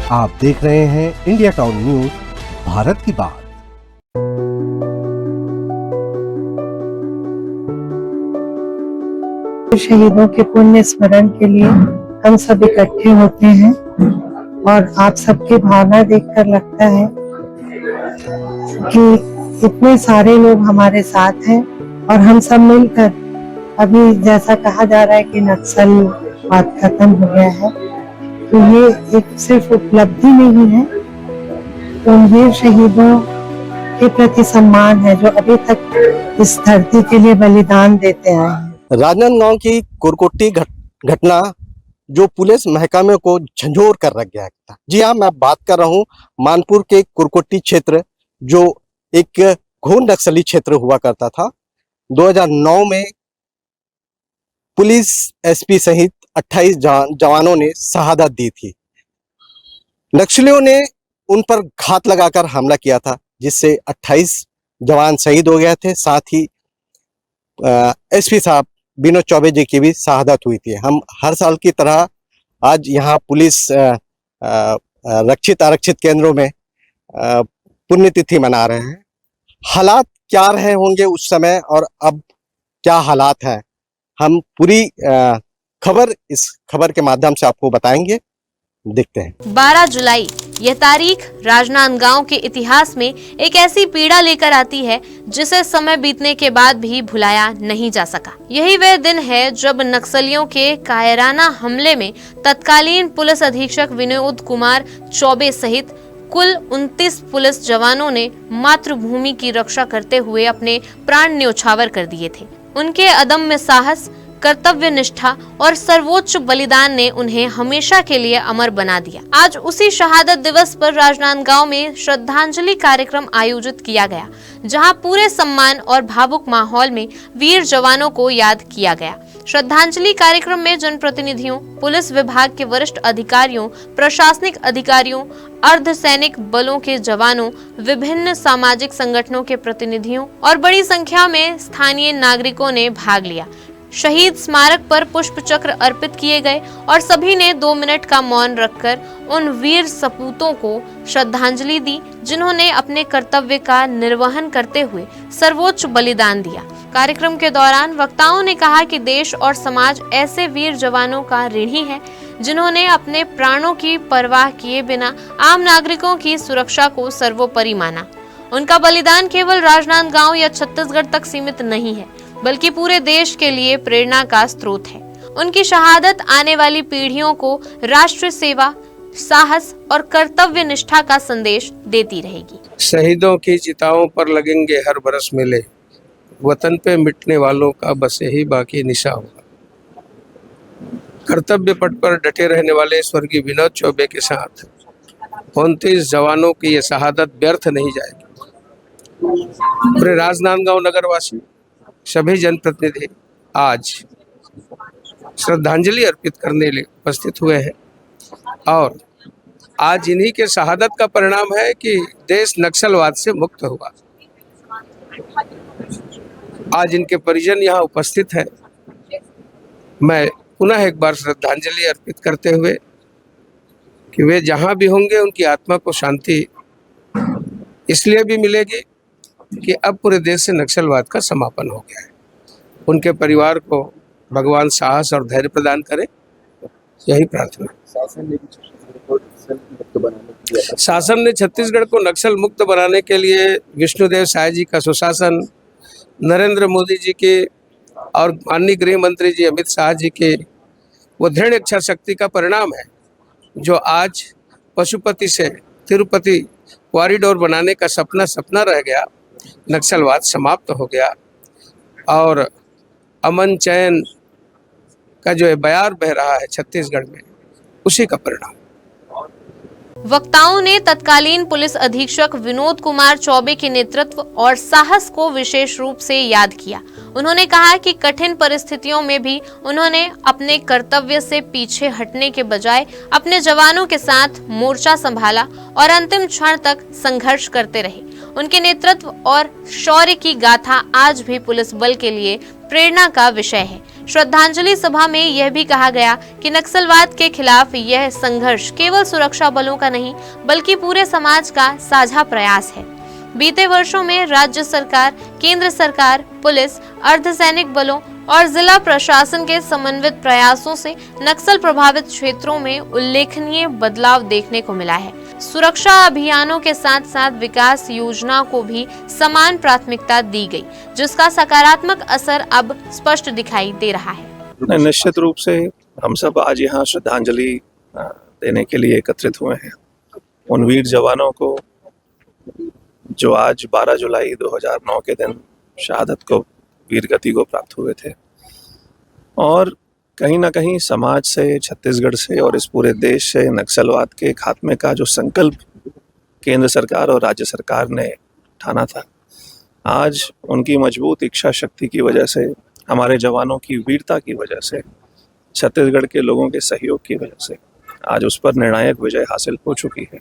आप देख रहे हैं इंडिया टाउन न्यूज, भारत की बात। शहीदों के पुण्य स्मरण के लिए हम सब इकट्ठे होते हैं और आप सबकी भावना देखकर लगता है कि इतने सारे लोग हमारे साथ हैं और हम सब मिलकर, अभी जैसा कहा जा रहा है कि नक्सलवाद खत्म हो गया है, तो ये एक सिर्फ उपलब्धि नहीं है, उन वीर शहीदों के प्रति सम्मान है जो अभी तक इस धरती के लिए बलिदान देते आए हैं। राजनांदगांव की कुरकुट्टी घटना जो पुलिस महकमे को झंझोर कर रख गया था। जी हाँ, मैं बात कर रहा हूँ मानपुर के कुरकुट्टी क्षेत्र, जो एक घोर नक्सली क्षेत्र हुआ करता था। 2009 में पुलिस एसपी सहित 28 जवानों ने शहादत दी थी। नक्सलियों ने उन पर घात लगाकर हमला किया था, जिससे 28 जवान शहीद हो गए थे। साथ ही एसपी साहब विनोद चौबे जी की भी शहादत हुई थी। हम हर साल की तरह आज यहाँ पुलिस रक्षित आरक्षित केंद्रों में पुण्यतिथि मना रहे हैं। हालात क्या रहे होंगे उस समय और अब क्या हालात हैं, हम पूरी इस खबर के माध्यम से आपको बताएंगे। देखते हैं। 12 जुलाई यह तारीख राजनांदगांव के इतिहास में एक ऐसी पीड़ा लेकर आती है जिसे समय बीतने के बाद भी भुलाया नहीं जा सका। यही वह दिन है जब नक्सलियों के कायराना हमले में तत्कालीन पुलिस अधीक्षक विनोद कुमार चौबे सहित कुल 29 पुलिस जवानों ने मातृभूमि की रक्षा करते हुए अपने प्राण न्योछावर कर दिए थे। उनके अदम्य साहस, कर्तव्य निष्ठा और सर्वोच्च बलिदान ने उन्हें हमेशा के लिए अमर बना दिया। आज उसी शहादत दिवस पर राजनांदगांव में श्रद्धांजलि कार्यक्रम आयोजित किया गया, जहां पूरे सम्मान और भावुक माहौल में वीर जवानों को याद किया गया। श्रद्धांजलि कार्यक्रम में जनप्रतिनिधियों, पुलिस विभाग के वरिष्ठ अधिकारियों, प्रशासनिक अधिकारियों, अर्धसैनिक बलों के जवानों, विभिन्न सामाजिक संगठनों के प्रतिनिधियों और बड़ी संख्या में स्थानीय नागरिकों ने भाग लिया। शहीद स्मारक पर पुष्प चक्र अर्पित किए गए और सभी ने 2 मिनट का मौन रखकर उन वीर सपूतों को श्रद्धांजलि दी, जिन्होंने अपने कर्तव्य का निर्वहन करते हुए सर्वोच्च बलिदान दिया। कार्यक्रम के दौरान वक्ताओं ने कहा कि देश और समाज ऐसे वीर जवानों का ऋणी है, जिन्होंने अपने प्राणों की परवाह किए बिना आम नागरिकों की सुरक्षा को सर्वोपरि माना। उनका बलिदान केवल राजनांदगांव या छत्तीसगढ़ तक सीमित नहीं है, बल्कि पूरे देश के लिए प्रेरणा का स्रोत है। उनकी शहादत आने वाली पीढ़ियों को राष्ट्र सेवा, साहस और कर्तव्य निष्ठा का संदेश देती रहेगी। शहीदों की चिताओं पर लगेंगे हर बरस मेले, वतन पे मिटने वालों का बस यही बाकी निशा होगा। कर्तव्य पथ पर डटे रहने वाले स्वर्गीय विनोद चौबे के साथ 29 जवानों की ये शहादत व्यर्थ नहीं जाएगी। पूरे राजनांदगांव नगरवासी, सभी जनप्रतिनिधि आज श्रद्धांजलि अर्पित करने लिए उपस्थित हुए हैं और आज इन्हीं के शहादत का परिणाम है कि देश नक्सलवाद से मुक्त हुआ। आज इनके परिजन यहाँ उपस्थित हैं। मैं पुनः एक बार श्रद्धांजलि अर्पित करते हुए कि वे जहाँ भी होंगे उनकी आत्मा को शांति इसलिए भी मिलेगी कि अब पूरे देश से नक्सलवाद का समापन हो गया है। उनके परिवार को भगवान साहस और धैर्य प्रदान करे, यही प्रार्थना। शासन ने छत्तीसगढ़ को नक्सल मुक्त बनाने के लिए विष्णुदेव साय जी का सुशासन, नरेंद्र मोदी जी के और माननीय गृह मंत्री जी अमित शाह जी के वो दृढ़ इच्छा शक्ति का परिणाम है, जो आज पशुपति से तिरुपति कॉरिडोर बनाने का सपना रह गया। नक्सलवाद समाप्त हो गया और अमन चैन का जो बयार बह रहा है छत्तीसगढ़ में, उसी का परिणाम। वक्ताओं ने तत्कालीन पुलिस अधीक्षक विनोद कुमार चौबे के नेतृत्व और साहस को विशेष रूप से याद किया। उन्होंने कहा कि कठिन परिस्थितियों में भी उन्होंने अपने कर्तव्य से पीछे हटने के बजाय अपने जवानों के साथ मोर्चा संभाला और अंतिम क्षण तक संघर्ष करते रहे। उनके नेतृत्व और शौर्य की गाथा आज भी पुलिस बल के लिए प्रेरणा का विषय है। श्रद्धांजलि सभा में यह भी कहा गया कि नक्सलवाद के खिलाफ यह संघर्ष केवल सुरक्षा बलों का नहीं बल्कि पूरे समाज का साझा प्रयास है। बीते वर्षों में राज्य सरकार, केंद्र सरकार, पुलिस, अर्धसैनिक बलों और जिला प्रशासन के समन्वित प्रयासों से नक्सल प्रभावित क्षेत्रों में उल्लेखनीय बदलाव देखने को मिला है। सुरक्षा अभियानों के साथ साथ विकास योजना को भी समान प्राथमिकता दी गई, जिसका सकारात्मक असर अब स्पष्ट दिखाई दे रहा है। निश्चित रूप से हम सब आज यहाँ श्रद्धांजलि देने के लिए एकत्रित हुए हैं उन वीर जवानों को जो आज 12 जुलाई 2009 के दिन शहादत को, वीर गति को प्राप्त हुए थे। और कहीं ना कहीं समाज से, छत्तीसगढ़ से और इस पूरे देश से नक्सलवाद के खात्मे का जो संकल्प केंद्र सरकार और राज्य सरकार ने ठाना था, आज उनकी मजबूत इच्छा शक्ति की वजह से, हमारे जवानों की वीरता की वजह से, छत्तीसगढ़ के लोगों के सहयोग की वजह से आज उस पर निर्णायक विजय हासिल हो चुकी है।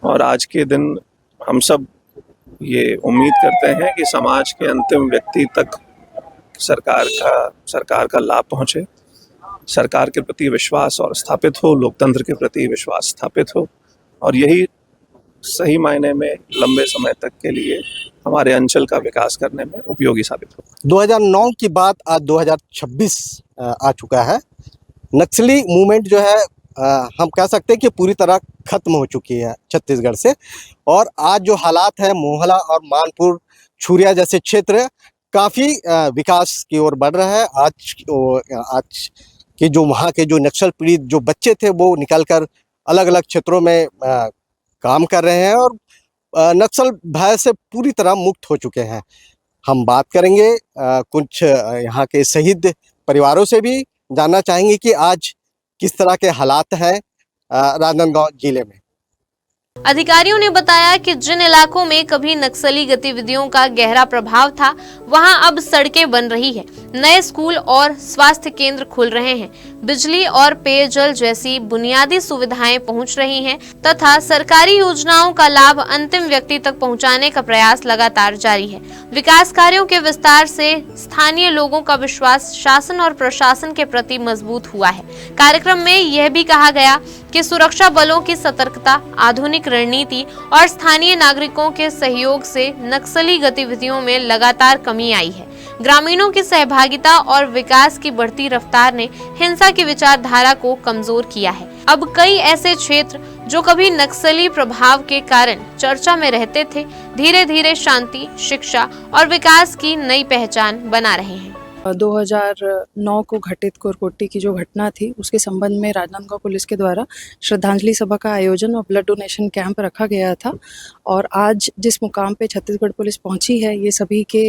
और आज के दिन हम सब ये उम्मीद करते हैं कि समाज के अंतिम व्यक्ति तक सरकार का लाभ पहुंचे, सरकार के प्रति विश्वास और स्थापित हो, लोकतंत्र के प्रति विश्वास स्थापित हो, और यही सही मायने में लंबे समय तक के लिए हमारे अंचल का विकास करने में उपयोगी साबित हो। 2009 की बात आज 2026 आ चुका है। नक्सली मूवमेंट जो है हम कह सकते हैं कि पूरी तरह खत्म हो चुकी है छत्तीसगढ़ से, और आज जो हालात है मोहला और मानपुर, छुरिया जैसे क्षेत्र काफ़ी विकास की ओर बढ़ रहा है। आज के जो वहाँ के जो नक्सल पीड़ित जो बच्चे थे वो निकलकर अलग अलग क्षेत्रों में काम कर रहे हैं और नक्सल भय से पूरी तरह मुक्त हो चुके हैं। हम बात करेंगे कुछ यहाँ के शहीद परिवारों से भी, जानना चाहेंगे कि आज किस तरह के हालात हैं राजनांदगांव जिले में। अधिकारियों ने बताया कि जिन इलाकों में कभी नक्सली गतिविधियों का गहरा प्रभाव था, वहां अब सड़कें बन रही है, नए स्कूल और स्वास्थ्य केंद्र खुल रहे हैं, बिजली और पेयजल जैसी बुनियादी सुविधाएं पहुंच रही हैं तथा सरकारी योजनाओं का लाभ अंतिम व्यक्ति तक पहुंचाने का प्रयास लगातार जारी है। विकास कार्यों के विस्तार से स्थानीय लोगों का विश्वास शासन और प्रशासन के प्रति मजबूत हुआ है। कार्यक्रम में यह भी कहा गया कि सुरक्षा बलों की सतर्कता, आधुनिक रणनीति और स्थानीय नागरिकों के सहयोग से नक्सली गतिविधियों में लगातार कमी आई है। ग्रामीणों की सहभागिता और विकास की बढ़ती रफ्तार ने हिंसा की विचारधारा को कमजोर किया है। अब कई ऐसे क्षेत्र जो कभी नक्सली प्रभाव के कारण चर्चा में रहते थे, धीरे धीरे शांति, शिक्षा और विकास की नई पहचान बना रहे हैं। 2009 को घटित कोरकोट्टी की जो घटना थी, उसके संबंध में राजनांदगांव पुलिस के द्वारा श्रद्धांजलि सभा का आयोजन और ब्लड डोनेशन कैंप रखा गया था। और आज जिस मुकाम पे छत्तीसगढ़ पुलिस पहुंची है, ये सभी के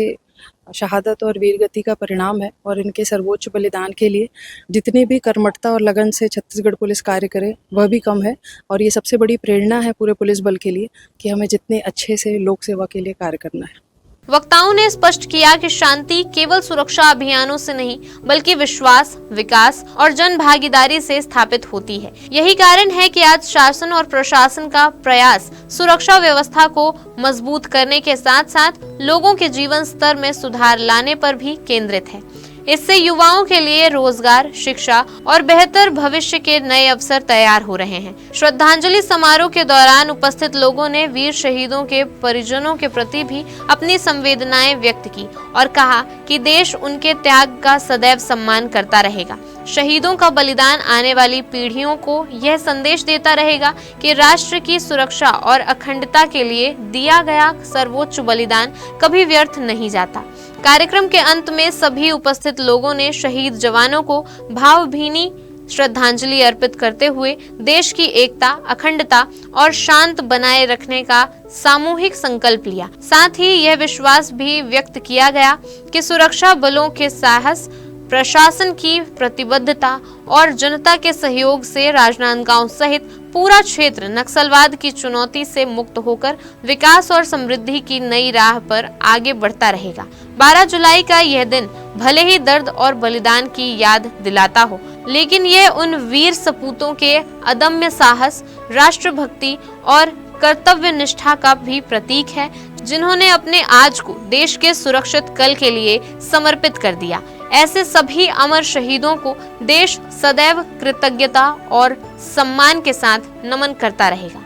शहादत और वीरगति का परिणाम है। और इनके सर्वोच्च बलिदान के लिए जितनी भी कर्मठता और लगन से छत्तीसगढ़ पुलिस कार्य करे वह भी कम है। और ये सबसे बड़ी प्रेरणा है पूरे पुलिस बल के लिए कि हमें जितने अच्छे से लोक सेवा के लिए कार्य करना है। वक्ताओं ने स्पष्ट किया कि शांति केवल सुरक्षा अभियानों से नहीं बल्कि विश्वास, विकास और जन भागीदारी से स्थापित होती है। यही कारण है कि आज शासन और प्रशासन का प्रयास सुरक्षा व्यवस्था को मजबूत करने के साथ साथ लोगों के जीवन स्तर में सुधार लाने पर भी केंद्रित है। इससे युवाओं के लिए रोजगार, शिक्षा और बेहतर भविष्य के नए अवसर तैयार हो रहे हैं। श्रद्धांजलि समारोह के दौरान उपस्थित लोगों ने वीर शहीदों के परिजनों के प्रति भी अपनी संवेदनाएं व्यक्त की और कहा कि देश उनके त्याग का सदैव सम्मान करता रहेगा। शहीदों का बलिदान आने वाली पीढ़ियों को यह संदेश देता रहेगा कि राष्ट्र की सुरक्षा और अखंडता के लिए दिया गया सर्वोच्च बलिदान कभी व्यर्थ नहीं जाता। कार्यक्रम के अंत में सभी उपस्थित लोगों ने शहीद जवानों को भावभीनी श्रद्धांजलि अर्पित करते हुए देश की एकता, अखंडता और शांत बनाए रखने का सामूहिक संकल्प लिया। साथ ही यह विश्वास भी व्यक्त किया गया कि सुरक्षा बलों के साहस, प्रशासन की प्रतिबद्धता और जनता के सहयोग से राजनांदगांव सहित पूरा क्षेत्र नक्सलवाद की चुनौती से मुक्त होकर विकास और समृद्धि की नई राह पर आगे बढ़ता रहेगा। 12 जुलाई का यह दिन भले ही दर्द और बलिदान की याद दिलाता हो, लेकिन यह उन वीर सपूतों के अदम्य साहस, राष्ट्रभक्ति और कर्तव्य निष्ठा का भी प्रतीक है, जिन्होंने अपने आज को देश के सुरक्षित कल के लिए समर्पित कर दिया। ऐसे सभी अमर शहीदों को देश सदैव कृतज्ञता और सम्मान के साथ नमन करता रहेगा।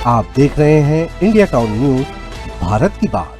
आप देख रहे हैं इंडिया टाउन न्यूज, भारत की बात।